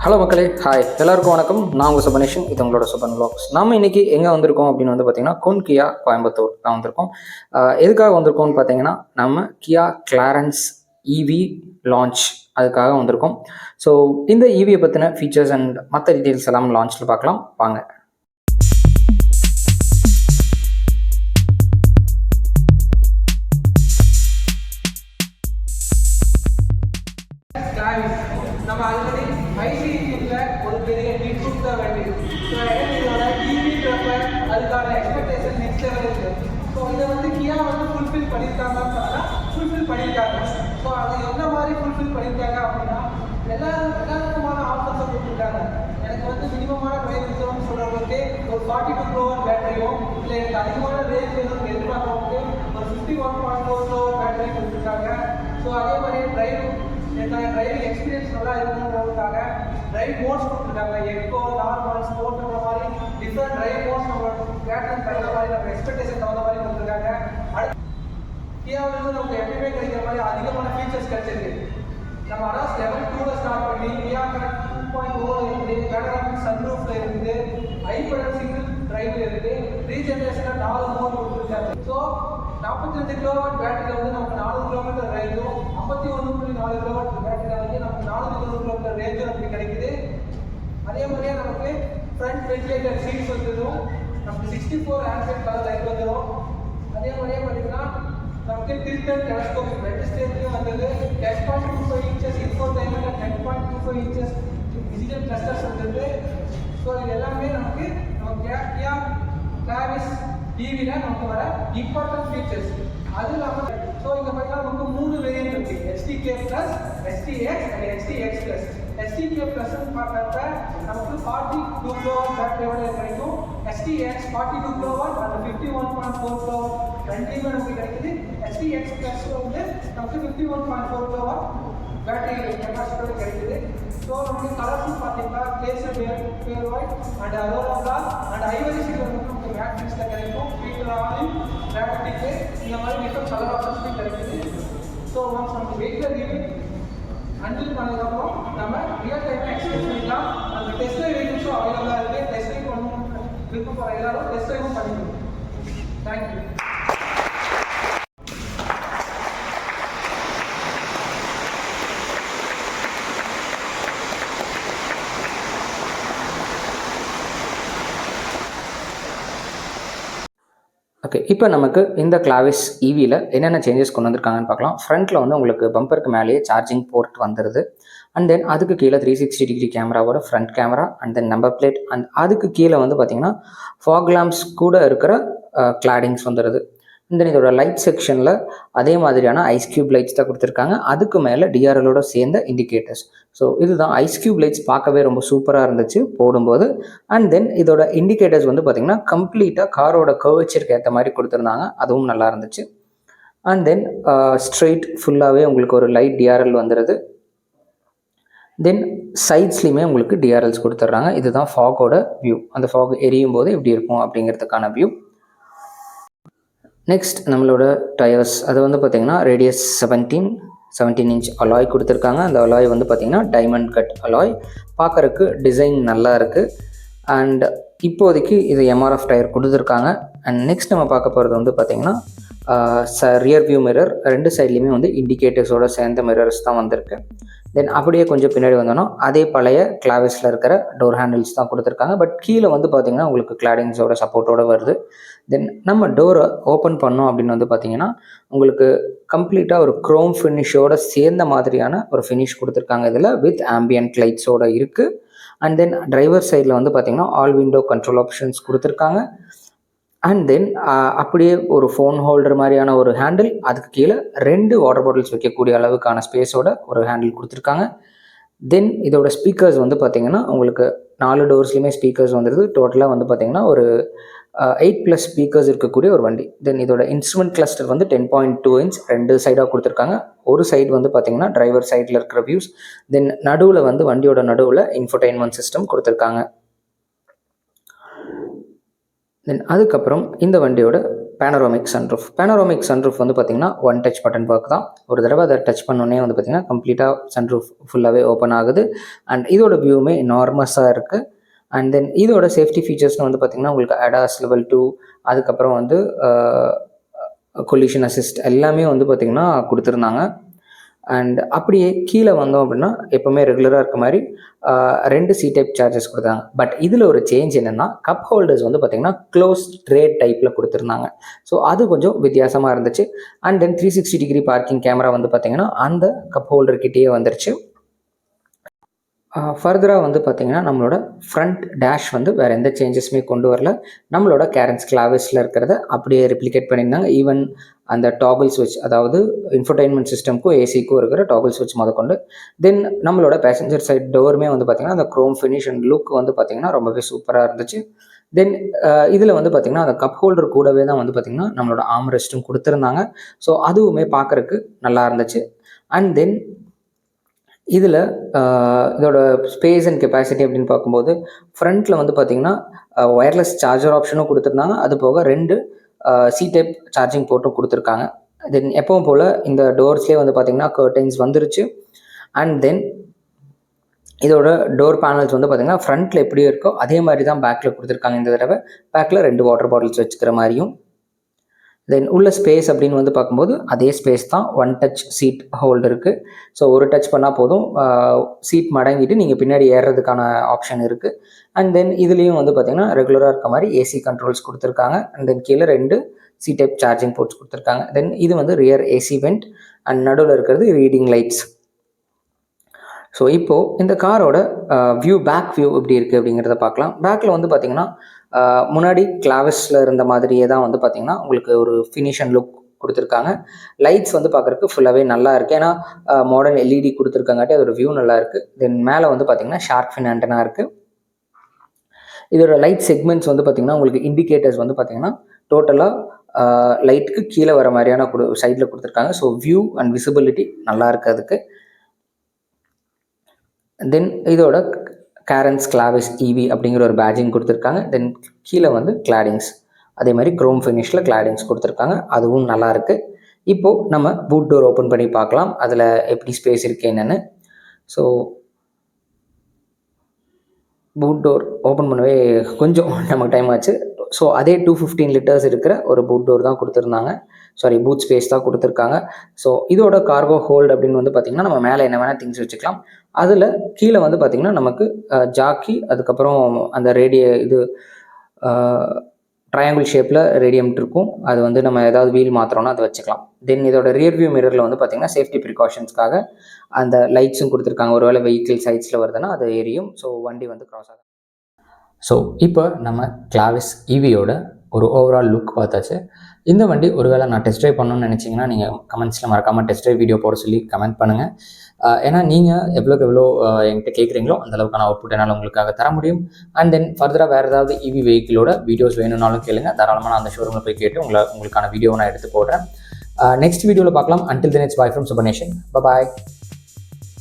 Hello மக்களே, hi எல்லாருக்கும் வணக்கம். நான் உங்கள் சுபனேஷன், இது உங்களோட சுபன் வ்ளாக்ஸ். நம்ம இன்றைக்கி எங்கே வந்திருக்கோம் அப்படின்னு பார்த்தீங்கன்னா குன் கியா கோயம்புத்தூர் தான் வந்திருக்கோம். எதுக்காக வந்திருக்கோம்னு பார்த்தீங்கன்னா நம்ம கியா கிளாரன்ஸ் இவி லான்ச் அதுக்காக வந்திருக்கோம். ஸோ இந்த இவியை பற்றின ஃபீச்சர்ஸ் அண்ட் மற்ற டீட்டெயில்ஸ் எல்லாம் லான்ச்சில் பார்க்கலாம் வாங்க. நம்ம ஆல்ரெடி ஐசிடியில் ஒரு பெரிய ஹிட் கொடுக்க வேண்டியது. ஸோ இதோட ஈவின்றப்ப அதுக்கான எக்ஸ்பெக்டேஷன் நெக்ஸ்ட் லெவல் இருக்குது. ஸோ இதை கியா ஃபுல்ஃபில் பண்ணியிருக்காங்கன்னு சொன்னால் ஃபுல்ஃபில் பண்ணியிருக்காங்க. ஸோ அது என்ன மாதிரி ஃபுல்ஃபில் பண்ணியிருக்காங்க அப்படின்னா எல்லா விதமான ஆஃபர்ஸை கொடுத்துருக்காங்க. எனக்கு மினிமமான ப்ரைஸ் இருக்கணும்னு சொல்கிறவங்களுக்கு ஒரு 42 கிலோவாட் பேட்டரியும், இல்லை எனக்கு அதிகமான ரேஞ்ச் வேணும்னு எதிர்பார்க்கறவங்களுக்கு ஒரு 51.4 கிலோவாட் பேட்டரி கொடுத்துருக்காங்க. ஸோ அதே மாதிரி டிரைவிங் எக்ஸ்பீரியன்ஸ் நல்லா இருக்கணுன்றதுக்காக டிரைவ் மோட்ஸ் கொடுத்துருக்காங்க. எக்கோ, நார்மல், ஸ்போர்ட்ன்ற மாதிரி டிஃப்ரெண்ட் டிரைவ் மோட்ஸ் நம்மளோட பேட்டர்ன் தகுந்த மாதிரி நம்ம எக்ஸ்பெக்டேஷன் தகுந்த மாதிரி கொடுத்துருக்காங்க. கியாவிலிருந்து நமக்கு எப்பயுமே கிடைக்கிற மாதிரி அதிகமான ஃபீச்சர்ஸ் கிடைச்சிருக்கு. நம்ம அடாஸ் லெவல் 2ல ஸ்டார்ட் பண்ணி கியா 2.0 இருக்குது, பேனராமிக் சன்ரூஃப்ல இருக்குது, ஹைபர் சிங்கிள் டிரைவ்ல இருக்குது, ரீஜெனரேஷன்ல 4 மோட் கொடுத்துருக்காங்க. ஸோ 42 கிலோவாட் பேட்டரியில் நமக்கு 4 கிலோமீட்டர் ரேஞ்சும், 51.4 கிலோவாட் பேட்டரியில் நமக்கு 400 கிலோமீட்டர் ரேஞ்சும் நமக்கு கிடைக்குது. அதே மாதிரியே நமக்கு ஃப்ரண்ட் வென்டிலேட்டர் சீட்ஸ் வந்துடும், நமக்கு 64 ஆம்பியர் கலர் லைட் வந்துடும். அதே மாதிரியே பார்த்தீங்கன்னா நமக்கு டில்டட் டெலஸ்கோப் ரெண்டு ஸ்டேஜ்லையும் வந்தது. 10.25 inches infotainment and 10.25 inches digital clusters வந்தது. ஸோ இது எல்லாமே நமக்கு கியா கிளாரிஸ் டிவியில் நமக்கு வர இம்பார்ட்டன்ட் ஃபீச்சர்ஸ். அது இல்லாமல் ஸோ இங்கே பார்த்தீங்கன்னா நமக்கு 3 வேரியன்ட் இருக்குது, HDK+, HDX and HDX+. HDK+ பார்க்குறப்ப நமக்கு 42 கிலோவாட் பேட்டரியோட கிடைக்கும். HDX 42 கிலோவாட் அண்ட் 51.4 கிலோவாட் ரெண்டுமே நமக்கு கிடைக்குது. HDX+ நமக்கு 51.4 கிலோவாட் பேட்டரி கெப்பாசிட்டியோட கிடைக்குது. ஸோ நமக்கு கலர்ஸ் பார்த்தீங்கன்னா கிளேசர் பேர் white and aurora black and ivory silver நமக்கு மேட்ரிக்ஸில் கிடைக்கும். ஃபீச்சர் ஆயில் கிராஃபிக்கு இந்த மாதிரி டிஃப்ரெண்ட் கலர் ஆப்ஷன்ஸும் கிடைக்குது. ஸோ ஒன்ஸ் நமக்கு வெஹிக்கிள் ரிவ்யூ ஹேண்டில் பண்ணதுக்கப்புறம் நம்ம ரியல் டைமாக எக்ஸ்பீரியன்ஸ் பண்ணிக்கலாம். அந்த டெஸ்ட் ட்ரைவ் வெஹிக்கிள்ஸும் அவைலபிளாக இருக்குது. டெஸ்ட் ட்ரைவ் பண்ணணும் விருப்பப்படுற எல்லாரும் டெஸ்ட் ட்ரைவும் பண்ணிக்கணும். தேங்க்யூ. ஓகே, இப்போ நமக்கு இந்த கிளாவிஸ் இவியில் என்னென்ன சேஞ்சஸ் கொண்டு வந்திருக்காங்கன்னு பார்க்கலாம். ஃப்ரண்ட்டில் உங்களுக்கு பம்பருக்கு மேலேயே சார்ஜிங் போர்ட் வந்துடுது. அண்ட் தென் அதுக்கு கீழே 360 டிகிரி கேமராவோட front camera and then number plate and அதுக்கு கீழே பார்த்தீங்கன்னா ஃபாக் லாம்ப்ஸ் கூட இருக்கிற கிளாடிங்ஸ் வந்துடுது. தென் இதோட லைட் செக்ஷனில் அதே மாதிரியான ஐஸ் கியூப் லைட்ஸ் தான் கொடுத்துருக்காங்க. அதுக்கு மேலே டிஆர்எலோட சேர்ந்த இண்டிகேட்டர்ஸ். ஸோ இதுதான் ஐஸ் கியூப் லைட்ஸ் பார்க்கவே ரொம்ப சூப்பராக இருந்துச்சு போடும்போது. அண்ட் தென் இதோட இண்டிகேட்டர்ஸ் பார்த்திங்கன்னா கம்ப்ளீட்டாக காரோட கர்வேச்சருக்கு ஏற்ற மாதிரி கொடுத்துருந்தாங்க, அதுவும் நல்லா இருந்துச்சு. அண்ட் தென் ஸ்ட்ரெயிட் ஃபுல்லாகவே உங்களுக்கு ஒரு லைட் டிஆர்எல் வந்துடுது. தென் சைட்ஸ்லேயுமே உங்களுக்கு டிஆர்எல்ஸ் கொடுத்துட்றாங்க. இதுதான் ஃபாகோட வியூ, அந்த ஃபாக் எரியும் போது எப்படி இருக்கும் அப்படிங்கிறதுக்கான வியூ. நெக்ஸ்ட் நம்மளோட டயர்ஸ், அது பார்த்திங்கன்னா ரேடியஸ் 17 இன்ச் அலாய் கொடுத்துருக்காங்க. அந்த அலாய் பார்த்திங்கன்னா டைமண்ட் கட் அலாய், பார்க்குறக்கு டிசைன் நல்லா இருக்குது. அண்ட் இப்போதைக்கு இது எம்ஆர்எஃப் டயர் கொடுத்துருக்காங்க. அண்ட் நெக்ஸ்ட் நம்ம பார்க்க போகிறது பார்த்திங்கன்னா ரியர் வியூ மிரர், ரெண்டு சைட்லேயுமே இண்டிகேட்டர்ஸோட சேர்ந்த மிரர்ஸ் தான் வந்திருக்கு. தென் அப்படியே கொஞ்சம் பின்னாடி வந்தோன்னா அதே பழைய கிளாவிஸில் இருக்கிற டோர் ஹேண்டில்ஸ் தான் கொடுத்துருக்காங்க. பட் கீழே பார்த்திங்கன்னா உங்களுக்கு கிளாடிங்ஸோட சப்போர்ட்டோடு வருது. தென் நம்ம டோரை ஓப்பன் பண்ணோம் அப்படின்னு பார்த்திங்கன்னா உங்களுக்கு கம்ப்ளீட்டாக ஒரு க்ரோம் ஃபினிஷோட சேர்ந்த மாதிரியான ஒரு ஃபினிஷ் கொடுத்துருக்காங்க. இதில் வித் ஆம்பியன்ட் லைட்ஸோடு இருக்குது. அண்ட் தென் டிரைவர் சைடில் பார்த்திங்கன்னா ஆல் விண்டோ கண்ட்ரோல் ஆப்ஷன்ஸ் கொடுத்துருக்காங்க. அண்ட் தென் அப்படியே ஒரு ஃபோன் ஹோல்டர் மாதிரியான ஒரு ஹேண்டில், அதுக்கு கீழே 2 வாட்டர் பாட்டில்ஸ் வைக்கக்கூடிய அளவுக்கான ஸ்பேஸோட ஒரு ஹேண்டில் கொடுத்துருக்காங்க. தென் இதோட ஸ்பீக்கர்ஸ் பார்த்திங்கன்னா உங்களுக்கு 4 டோர்ஸ்லையுமே ஸ்பீக்கர்ஸ் வந்துடுது. டோட்டலாக பார்த்திங்கன்னா ஒரு 8+ ஸ்பீக்கர்ஸ் இருக்கக்கூடிய ஒரு வண்டி. தென் இதோட இன்ஸ்ட்ருமெண்ட் கிளஸ்டர் 10.2 இன்ச் 2 சைடாக கொடுத்துருக்காங்க. ஒரு சைடு பார்த்திங்கன்னா டிரைவர் சைடில் இருக்கிற வியூஸ், தென் நடுவில் வண்டியோட நடுவில் இன்ஃபோடைன்மெண்ட் சிஸ்டம் கொடுத்துருக்காங்க. தென் அதுக்கப்புறம் இந்த வண்டியோட பேனரோமிக் சன்ரூஃப் வந்து பார்த்திங்கன்னா ஒன் டச் பட்டன் ஒர்க் தான். ஒரு தடவை அதை டச் பண்ணோன்னே வந்து பார்த்திங்கன்னா கம்ப்ளீட்டாக சன்ரூஃப் ஃபுல்லாகவே ஓப்பன் ஆகுது. அண்ட் இதோட வியூவுமே நார்மஸாக இருக்குது. அண்ட் தென் இதோட சேஃப்டி ஃபீச்சர்ஸ்னு வந்து பார்த்திங்கன்னா உங்களுக்கு ADAS Level 2, அதுக்கப்புறம் வந்து கொலிஷன் அசிஸ்ட் எல்லாமே வந்து பார்த்திங்கன்னா கொடுத்துருந்தாங்க. அண்ட் அப்படியே கீழே வந்தோம் அப்படின்னா எப்போவுமே ரெகுலராக இருக்க மாதிரி 2 C-type சார்ஜஸ் கொடுத்தாங்க. பட் இதில் ஒரு சேஞ்ச் என்னென்னா கப் ஹோல்டர்ஸ் வந்து பார்த்திங்கன்னா க்ளோஸ் ட்ரே டைப்பில் கொடுத்துருந்தாங்க. ஸோ அது கொஞ்சம் வித்தியாசமாக இருந்துச்சு. And then 360 degree parking camera வந்து பார்த்திங்கன்னா அந்த கப் ஹோல்டர்கிட்டயே வந்துருச்சு. ஃபர்தராக வந்து பார்த்திங்கன்னா நம்மளோட ஃப்ரண்ட் டேஷ் வந்து வேறு எந்த சேஞ்சஸுமே கொண்டு வரல. நம்மளோட கேரன்ஸ் கிளாவிஸில் இருக்கிறத அப்படியே ரெப்ளிகேட் பண்ணியிருந்தாங்க. ஈவன் அந்த டாகிள் ஸ்விட்ச், அதாவது இன்ஃபர்டைன்மெண்ட் சிஸ்டம்க்கும் ஏசிக்கும் இருக்கிற டாகிள் ஸ்விட்ச் முதற்கொண்டு. தென் நம்மளோட பேசஞ்சர் சைட் டோருமே வந்து பார்த்திங்கன்னா அந்த க்ரோம் ஃபினிஷ் அண்ட் லுக் வந்து பார்த்திங்கன்னா ரொம்பவே சூப்பராக இருந்துச்சு. தென் இதில் வந்து பார்த்திங்கன்னா அந்த கப் ஹோல்டர் கூடவே தான் வந்து பார்த்திங்கன்னா நம்மளோட ஆர்ம்ரெஸ்ட்டும் கொடுத்துருந்தாங்க. ஸோ அதுவுமே பார்க்குறக்கு நல்லா இருந்துச்சு. அண்ட் தென் இதில் இதோட ஸ்பேஸ் அண்ட் கெப்பாசிட்டி அப்படின்னு பார்க்கும்போது ஃப்ரண்ட்டில் வந்து பார்த்திங்கன்னா ஒயர்லெஸ் சார்ஜர் ஆப்ஷனும் கொடுத்துருந்தாங்க. அது போக 2 C-type சார்ஜிங் போர்ட்டும் கொடுத்துருக்காங்க. தென் எப்பவும் போல் இந்த டோர்ஸ்லேயே வந்து பார்த்திங்கன்னா கர்டைன்ஸ் வந்துருச்சு. அண்ட் தென் இதோட டோர் பேனல்ஸ் வந்து பார்த்திங்கன்னா ஃப்ரண்ட்டில் எப்படி இருக்கோ அதே மாதிரி தான் பேக்கில் கொடுத்துருக்காங்க. இந்த தடவை பேக்கில் 2 வாட்டர் பாட்டில்ஸ் வச்சுக்கிற மாதிரியும். தென் உள்ள ஸ்பேஸ் அப்படின்னு வந்து பார்க்கும்போது அதே ஸ்பேஸ் தான். ஒன் டச் சீட் ஹோல்டருக்கு. ஸோ ஒரு டச் பண்ணால் போதும், சீட் மடங்கிட்டு நீங்கள் பின்னாடி ஏறுறதுக்கான ஆப்ஷன் இருக்குது. அண்ட் தென் இதுலேயும் வந்து பார்த்திங்கன்னா ரெகுலராக இருக்க மாதிரி ஏசி கண்ட்ரோல்ஸ் கொடுத்துருக்காங்க. அண்ட் தென் கீழே 2 C-type சார்ஜிங் போர்ட்ஸ் கொடுத்துருக்காங்க. தென் இது வந்து ரியர் ஏசி வெண்ட் அண்ட் நடுவில் இருக்கிறது ரீடிங் லைட்ஸ். ஸோ இப்போது இந்த காரோட பேக் வியூ எப்படி இருக்குது அப்படிங்கிறத பார்க்கலாம். பேக்கில் வந்து பார்த்திங்கன்னா முன்னாடி கிளாவிஸில் இருந்த மாதிரியே தான் வந்து பார்த்திங்கன்னா உங்களுக்கு ஒரு ஃபினிஷ் அண்ட் லுக் கொடுத்துருக்காங்க. லைட்ஸ் வந்து பார்க்குறதுக்கு ஃபுல்லாகவே நல்லா இருக்குது. ஏன்னா மாடர்ன் LED கொடுத்துருக்காங்காட்டி அதோட வியூ நல்லா இருக்குது. தென் மேலே வந்து பார்த்திங்கன்னா ஷார்க் ஃபின் ஆண்டனா இருக்குது. இதோட லைட் செக்மெண்ட்ஸ் வந்து பார்த்திங்கன்னா உங்களுக்கு இண்டிகேட்டர்ஸ் வந்து பார்த்திங்கன்னா டோட்டலாக லைட்டுக்கு கீழே வர மாதிரியான சைடில் கொடுத்துருக்காங்க. ஸோ வியூ அண்ட் விசிபிலிட்டி நல்லா இருக்குது அதுக்கு. தென் இதோட கேரன்ஸ் கிளாவிஸ் EV அப்படிங்கிற ஒரு பேட்ஜிங் கொடுத்துருக்காங்க. தென் கீழே வந்து கிளாடிங்ஸ் அதே மாதிரி க்ரோம் ஃபினிஷில் கிளாடிங்ஸ் கொடுத்துருக்காங்க. அதுவும் நல்லா இருக்குது. இப்போது நம்ம பூட் டோர் ஓப்பன் பண்ணி பார்க்கலாம் அதில் எப்படி ஸ்பேஸ் இருக்குது என்னென்னு. ஸோ பூட் டோர் ஓப்பன் பண்ணவே கொஞ்சம் நமக்கு டைம் ஆச்சு. ஸோ அதே 215 லிட்டர்ஸ் இருக்கிற ஒரு பூட் டோர் தான் கொடுத்துருந்தாங்க. பூட் ஸ்பேஸ் தான் கொடுத்துருக்காங்க. ஸோ இதோட கார்கோ ஹோல்டு அப்படின்னு வந்து பார்த்திங்கன்னா நம்ம மேலே என்ன வேணால் திங்ஸ் வச்சுக்கலாம். அதில் கீழே வந்து பார்த்திங்கன்னா நமக்கு ஜாக்கி, அதுக்கப்புறம் அந்த ட்ரையாங்கிள் ஷேப்பில் ரேடியம்ட் இருக்கும். அது வந்து நம்ம ஏதாவது வீல் மாத்திரம்னா அதை வச்சுக்கலாம். தென் இதோட ரியர் வியூ மிரரில் வந்து பார்த்திங்கன்னா சேஃப்டி ப்ரிகாஷன்ஸ்க்காக அந்த லைட்ஸும் கொடுத்துருக்காங்க. ஒருவேளை வெஹிக்கிள் சைட்ஸில் வருதுன்னா அது எரியும். ஸோ வண்டி வந்து க்ராஸ் ஆகும். ஸோ இப்போ நம்ம கிளாவிஸ் EVயோட ஒரு ஓவரால் லுக் பார்த்தாச்சு. இந்த வண்டி ஒருவேளை நான் டெஸ்ட் ட்ரைவ் பண்ணணும்னு நினச்சிங்கன்னா நீங்கள் கமெண்ட்ஸில் மறக்காமல் டெஸ்ட் ட்ரைவ் வீடியோ போட சொல்லி கமெண்ட் பண்ணுங்கள். ஏன்னா நீங்கள் எவ்வளோக்கு எவ்வளோ என்கிட்ட கேட்குறீங்களோ அந்தளவுக்கான அவுட்புட் என்னால் உங்களுக்காக தர முடியும். அண்ட் தென் ஃபர்தராக வேறு ஏதாவது EV வெஹிக்கிளோட வீடியோஸ் வேணும்னாலும் கேளுங்க. தாராளமாக நான் அந்த ஷோரூமில் போய் கேட்டு உங்களுக்கான வீடியோவை நான் எடுத்து போடுறேன். நெக்ஸ்ட் வீடியோவில் பார்க்கலாம். Until then, it's bye from Subhaneshan. Bye-bye.